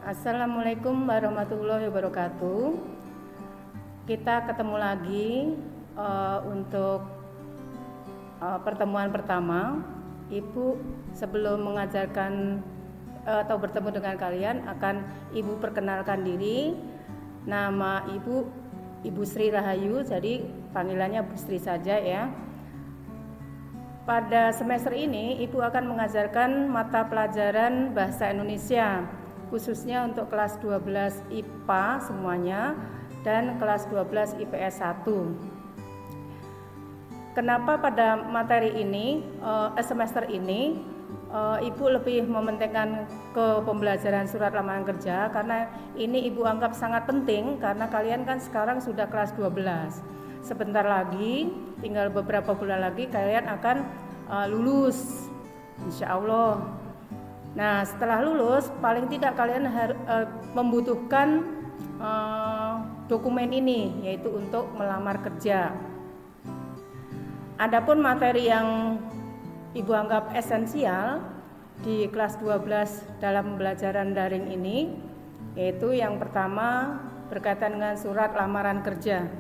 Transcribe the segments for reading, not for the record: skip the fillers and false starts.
Assalamualaikum warahmatullahi wabarakatuh. Kita ketemu lagi untuk pertemuan pertama. Ibu sebelum mengajarkan atau bertemu dengan kalian akan Ibu perkenalkan diri. Nama Ibu Sri Rahayu, jadi panggilannya Bu Sri saja ya. Pada semester ini Ibu akan mengajarkan mata pelajaran Bahasa Indonesia, khususnya untuk kelas 12 IPA semuanya dan kelas 12 IPS 1. Kenapa pada materi ini, semester ini, Ibu lebih mementingkan ke pembelajaran surat lamaran kerja, karena ini Ibu anggap sangat penting karena kalian kan sekarang sudah kelas 12. Sebentar lagi, tinggal beberapa bulan lagi kalian akan lulus, insya Allah. Nah, setelah lulus, paling tidak kalian membutuhkan dokumen ini, yaitu untuk melamar kerja. Adapun materi yang Ibu anggap esensial di kelas 12 dalam pembelajaran daring ini, yaitu yang pertama berkaitan dengan surat lamaran kerja.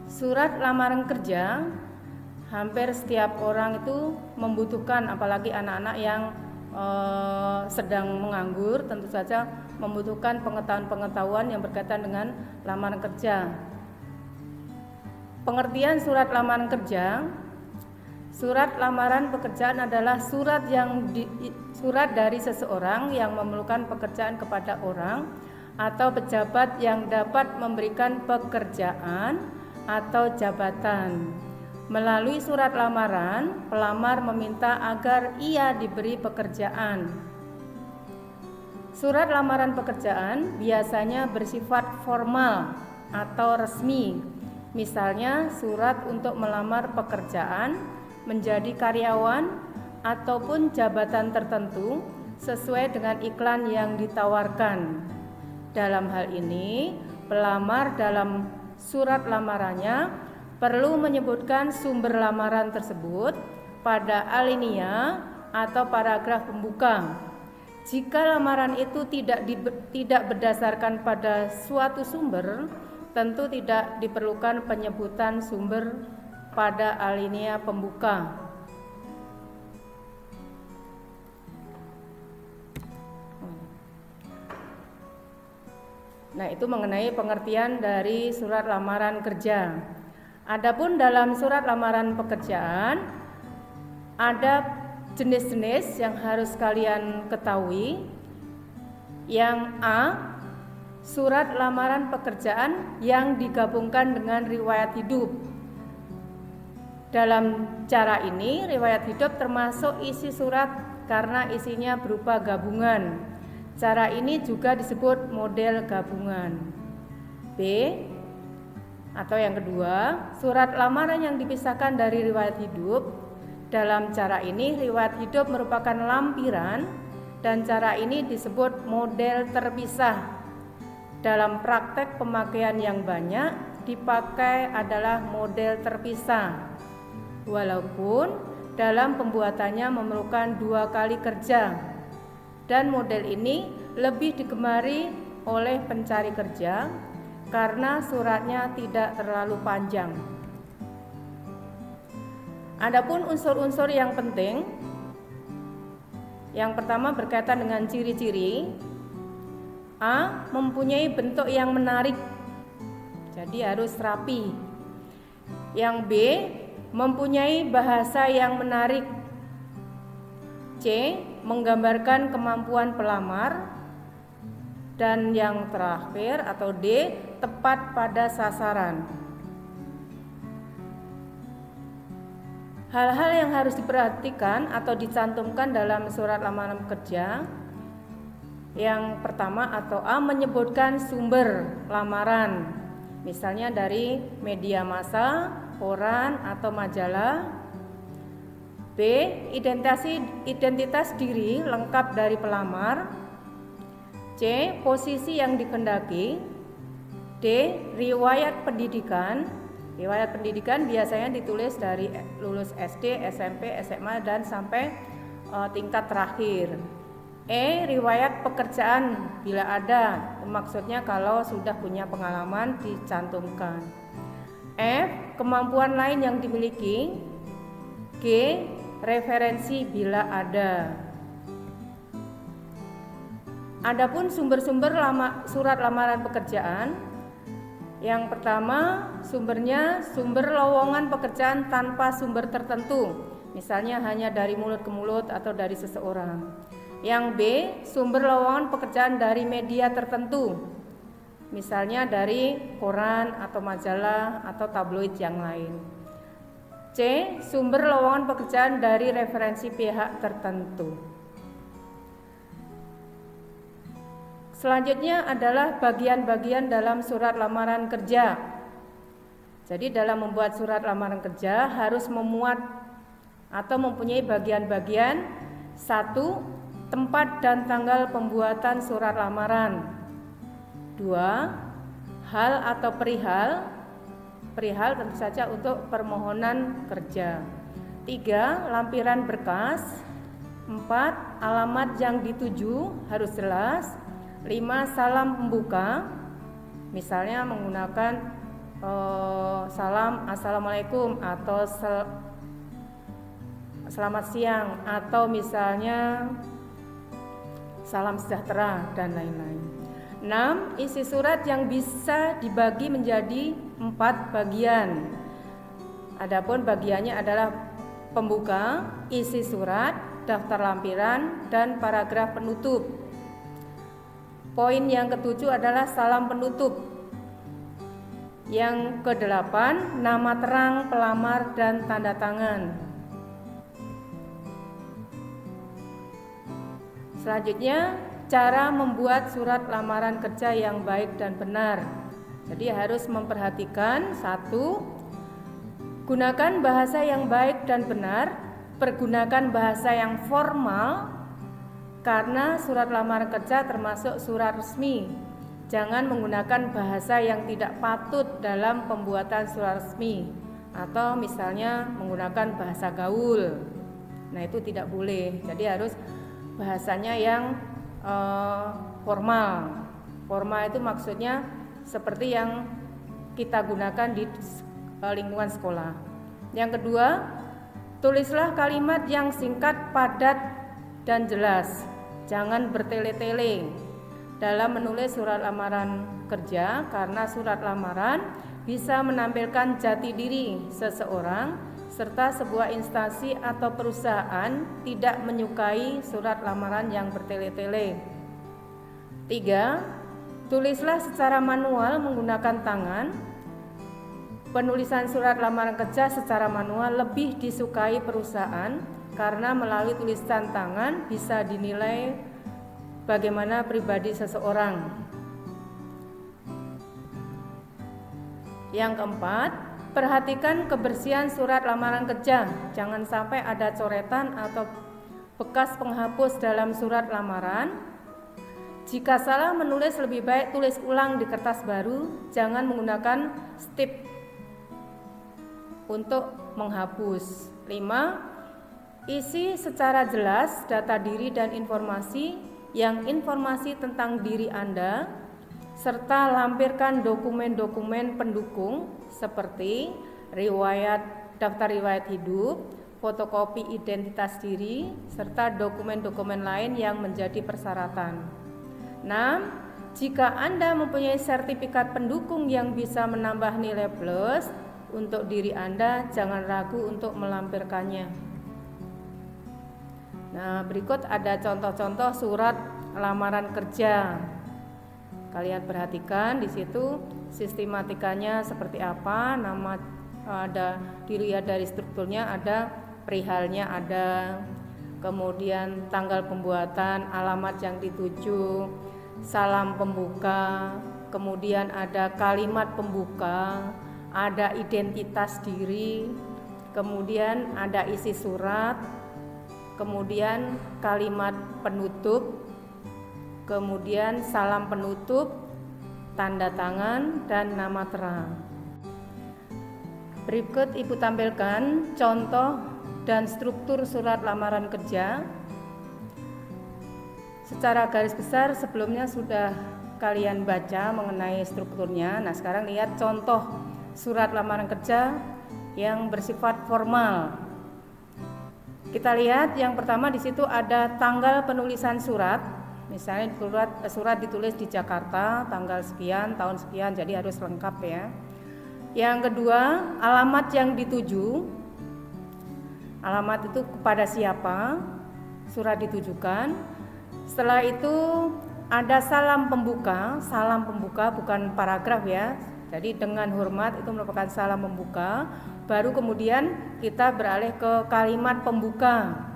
Surat lamaran kerja hampir setiap orang itu membutuhkan, apalagi anak-anak yang sedang menganggur, tentu saja membutuhkan pengetahuan-pengetahuan yang berkaitan dengan lamaran kerja. Pengertian surat lamaran kerja: surat lamaran pekerjaan adalah surat dari seseorang yang memerlukan pekerjaan kepada orang atau pejabat yang dapat memberikan pekerjaan atau jabatan. Melalui surat lamaran, pelamar meminta agar ia diberi pekerjaan. Surat lamaran pekerjaan biasanya bersifat formal atau resmi. Misalnya surat untuk melamar pekerjaan, menjadi karyawan, ataupun jabatan tertentu sesuai dengan iklan yang ditawarkan. Dalam hal ini, pelamar dalam surat lamarannya perlu menyebutkan sumber lamaran tersebut pada alinea atau paragraf pembuka. Jika lamaran itu tidak berdasarkan pada suatu sumber, tentu tidak diperlukan penyebutan sumber pada alinea pembuka. Nah, itu mengenai pengertian dari surat lamaran kerja. Adapun dalam surat lamaran pekerjaan ada jenis-jenis yang harus kalian ketahui. Yang A, surat lamaran pekerjaan yang digabungkan dengan riwayat hidup. Dalam cara ini, riwayat hidup termasuk isi surat karena isinya berupa gabungan. Cara ini juga disebut model gabungan. B, atau yang kedua, surat lamaran yang dipisahkan dari riwayat hidup. Dalam cara ini, riwayat hidup merupakan lampiran dan cara ini disebut model terpisah. Dalam praktek pemakaian yang banyak, dipakai adalah model terpisah. Walaupun dalam pembuatannya memerlukan 2 kali kerja. Dan model ini lebih digemari oleh pencari kerja karena suratnya tidak terlalu panjang. Adapun unsur-unsur yang penting, yang pertama berkaitan dengan ciri-ciri. A, mempunyai bentuk yang menarik, jadi harus rapi. Yang B, mempunyai bahasa yang menarik. C, menggambarkan kemampuan pelamar. Dan yang terakhir atau D, tepat pada sasaran. Hal-hal yang harus diperhatikan atau dicantumkan dalam surat lamaran kerja. Yang pertama atau A, menyebutkan sumber lamaran, misalnya dari media massa, koran atau majalah. B, identitas diri lengkap dari pelamar. C, posisi yang dikehendaki. D, riwayat pendidikan. Riwayat pendidikan biasanya ditulis dari lulus SD, SMP, SMA dan sampai tingkat terakhir. Riwayat pekerjaan bila ada, maksudnya kalau sudah punya pengalaman dicantumkan. Kemampuan lain yang dimiliki. G. Referensi bila ada. Adapun sumber-sumber surat lamaran pekerjaan, yang pertama sumbernya sumber lowongan pekerjaan tanpa sumber tertentu, misalnya hanya dari mulut ke mulut atau dari seseorang. Yang B, sumber lowongan pekerjaan dari media tertentu, misalnya dari koran atau majalah atau tabloid yang lain. C, sumber lowongan pekerjaan dari referensi pihak tertentu. Selanjutnya adalah bagian-bagian dalam surat lamaran kerja. Jadi dalam membuat surat lamaran kerja harus memuat atau mempunyai bagian-bagian. 1. Tempat dan tanggal pembuatan surat lamaran. 2. Hal atau perihal. Perihal tentu saja untuk permohonan kerja. 3. Lampiran berkas. 4. Alamat yang dituju harus jelas. 5. Salam pembuka, misalnya menggunakan salam assalamualaikum atau selamat siang, atau misalnya salam sejahtera dan lain-lain. 6. Isi surat yang bisa dibagi menjadi 4 bagian. Adapun bagiannya adalah pembuka, isi surat, daftar lampiran, dan paragraf penutup. Poin yang ketujuh adalah salam penutup. Yang kedelapan, nama terang pelamar dan tanda tangan. Selanjutnya, cara membuat surat lamaran kerja yang baik dan benar. Jadi harus memperhatikan 1. Gunakan bahasa yang baik dan benar. Pergunakan bahasa yang formal, karena surat lamaran kerja termasuk surat resmi. Jangan menggunakan bahasa yang tidak patut dalam pembuatan surat resmi, atau misalnya menggunakan bahasa gaul. Nah, itu tidak boleh. Jadi harus bahasanya yang formal. Formal itu maksudnya seperti yang kita gunakan di lingkungan sekolah. Yang kedua, tulislah kalimat yang singkat, padat, dan jelas. Jangan bertele-tele dalam menulis surat lamaran kerja, karena surat lamaran bisa menampilkan jati diri seseorang, serta sebuah instansi atau perusahaan tidak menyukai surat lamaran yang bertele-tele. 3. Tulislah secara manual menggunakan tangan. Penulisan surat lamaran kerja secara manual lebih disukai perusahaan, karena melalui tulisan tangan bisa dinilai bagaimana pribadi seseorang. Yang keempat, perhatikan kebersihan surat lamaran kerja. Jangan sampai ada coretan atau bekas penghapus dalam surat lamaran. Jika salah menulis, lebih baik tulis ulang di kertas baru. Jangan menggunakan stip untuk menghapus. 5. Isi secara jelas data diri dan informasi tentang diri Anda, serta lampirkan dokumen-dokumen pendukung seperti daftar riwayat hidup, fotokopi identitas diri, serta dokumen-dokumen lain yang menjadi persyaratan. 6. Jika Anda mempunyai sertifikat pendukung yang bisa menambah nilai plus untuk diri Anda, jangan ragu untuk melampirkannya. Nah, berikut ada contoh-contoh surat lamaran kerja. Kalian perhatikan di situ sistematikanya seperti apa. Nama ada, dilihat dari strukturnya, ada perihalnya, ada kemudian tanggal pembuatan, alamat yang dituju, salam pembuka, kemudian ada kalimat pembuka, ada identitas diri, kemudian ada isi surat, kemudian kalimat penutup, kemudian salam penutup, tanda tangan, dan nama terang. Berikut Ibu tampilkan contoh dan struktur surat lamaran kerja. Secara garis besar sebelumnya sudah kalian baca mengenai strukturnya. Nah, sekarang lihat contoh surat lamaran kerja yang bersifat formal. Kita lihat yang pertama di situ ada tanggal penulisan surat. Misalnya surat ditulis di Jakarta tanggal sekian, tahun sekian, jadi harus lengkap ya. Yang kedua, alamat yang dituju. Alamat itu kepada siapa surat ditujukan. Setelah itu ada salam pembuka bukan paragraf ya. Jadi dengan hormat itu merupakan salam pembuka. Baru kemudian kita beralih ke kalimat pembuka.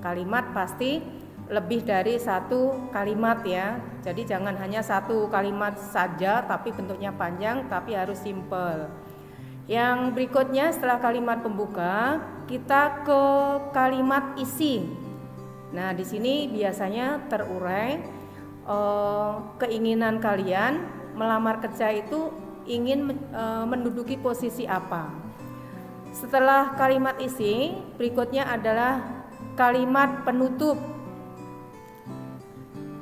Kalimat pasti lebih dari satu kalimat ya. Jadi jangan hanya satu kalimat saja tapi bentuknya panjang, tapi harus simple. Yang berikutnya setelah kalimat pembuka kita ke kalimat isi. Nah, di sini biasanya terurai keinginan kalian melamar kerja itu ingin menduduki posisi apa. Setelah kalimat isi, berikutnya adalah kalimat penutup.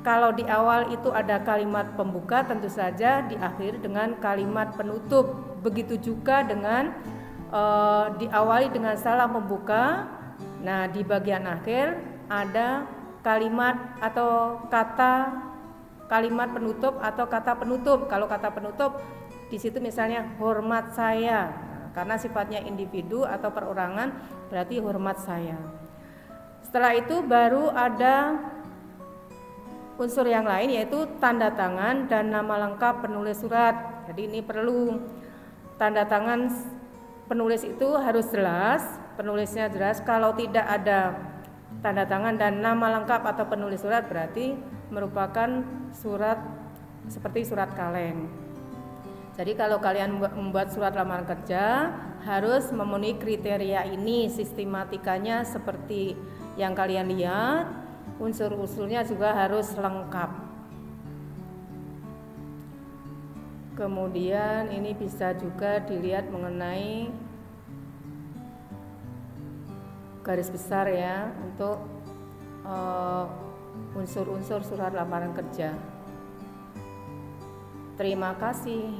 Kalau di awal itu ada kalimat pembuka, tentu saja diakhiri dengan kalimat penutup. Begitu juga dengan diawali dengan salam pembuka. Nah, di bagian akhir ada kalimat atau kata kalimat penutup atau kata penutup. Kalau kata penutup di situ misalnya hormat saya, karena sifatnya individu atau perorangan berarti hormat saya. Setelah itu baru ada unsur yang lain yaitu tanda tangan dan nama lengkap penulis surat. Jadi ini perlu tanda tangan penulis itu harus jelas, penulisnya jelas. Kalau tidak ada tanda tangan dan nama lengkap atau penulis surat berarti merupakan surat seperti surat kaleng. Jadi kalau kalian membuat surat lamaran kerja harus memenuhi kriteria ini, sistematikanya seperti yang kalian lihat. Unsur-unsurnya juga harus lengkap. Kemudian ini bisa juga dilihat mengenai garis besar ya untuk unsur-unsur surat lamaran kerja. Terima kasih.